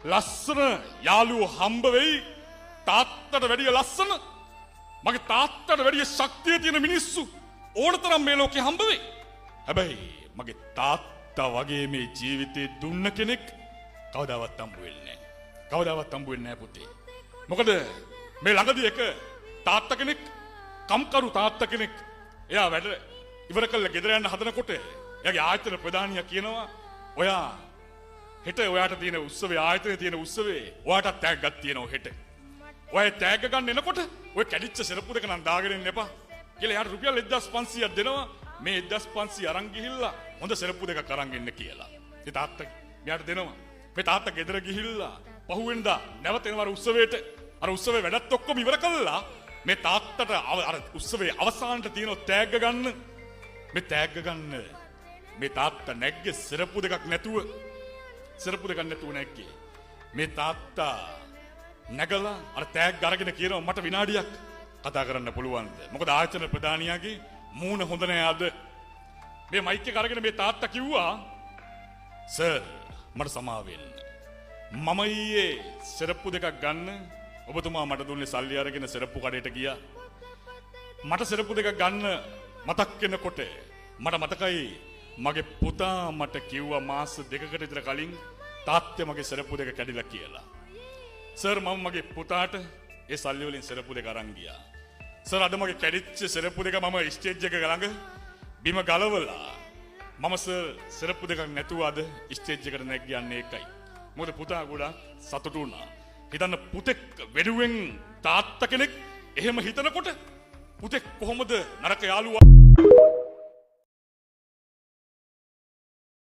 ලස්සන යාළුවෝ හම්බ වෙයි. තාත්තට වැඩිය ලස්සන මගේ තාත්තට වැඩිය ශක්තිය තියෙන මිනිස්සු ඕනතරම් මේ ලෝකේ හම්බ වෙයි. හැබැයි මගේ තාත්තා වගේ මේ ජීවිතේ දුන්න කෙනෙක් කවදාවත් හම්බ වෙන්නේ නැහැ. කවදාවත් හම්බ වෙන්නේ නැහැ පුතේ. මොකද මේ ළඟදී එක තාත්තා කෙනෙක් කම්කරු තාත්තා කෙනෙක් එයා වැඩ ඉවර කළා ගෙදර යන්න හදනකොට එයාගේ ආයතන ප්‍රධානියා කියනවා ඔයා හෙට ඔයාට තියෙන උත්සවයේ ආයතනයේ තියෙන උත්සවයේ ඔයාට තෑග්ගක් තියෙනවා හෙට. ඔය තෑග්ග ගන්න එනකොට ඔය කැඩිච්ච සෙරප්පු දෙක නම් දාගෙන ඉන්න එපා කියලා එයාට රුපියල් 1500ක් දෙනවා. මේ 1500 අරන් ගිහිල්ලා හොඳ සෙරප්පු දෙකක් අරන් එන්න කියලා. ඒ තාත්තා මෙයාට දෙනවා. මේ තාත්තා ගෙදර ගිහිල්ලා පහුවෙන්දා නැවත එනවා උත්සවයට. අර උත්සවේ වැඩත් ඔක්කොම ඉවර කළා. මේ තාත්තට අර උත්සවයේ අවසානට තියෙන තෑග්ග ගන්න. මේ තෑග්ග ගන්න මේ තාත්තා නැග්ගේ සෙරප්පු දෙකක් නැතුව නැග්ගේ. මේ තාත්තා නැගලා අර තෑග්ග අරගෙන කියනවා මට විනාඩියක් කතා කරන්න පුළුවන්ද? මොකද ආයතන ප්‍රධානියාගේ මූණ හොඳ නෑ අද. මේ මයික් එක අරගෙන මේ තාත්තා කිව්වා සර් මට සමාව වෙන්න. මම ඊයේ සෙරප්පු දෙකක් ගන්න ඔබතුමා මට දුන්නේ සල්ලි අරගෙන සෙරප්පු කඩේට ගියා. මට සෙරප්පු දෙකක් ගන්න මතක් වෙනකොට මට මතකයි මගේ පුතා මට කිව්වා මාස දෙකකට විතර කලින් තාත්තේ මගේ සෙරප්පු දෙක කැඩිලා කියලා. සර් මම මගේ පුතාට ඒ සල්ලි වලින් සෙරප්පු දෙක අරන් ගියා. සර් අද මගේ කැඩිච්ච සෙරප්පු දෙක මම ස්ටේජ් එක ළඟ බිම ගලවලා මම සර් සෙරප්පු දෙකක් නැතුව අද ස්ටේජ් එකට නැග යන්නේ ඒකයි. මොකද පුතා ගොඩක් සතුටු වුණා. හිතන්න පුතෙක් වෙනුවෙන් තාත්තා කෙනෙක් එහෙම හිතනකොට පුතෙක් කොහොමද නරක යාළුවා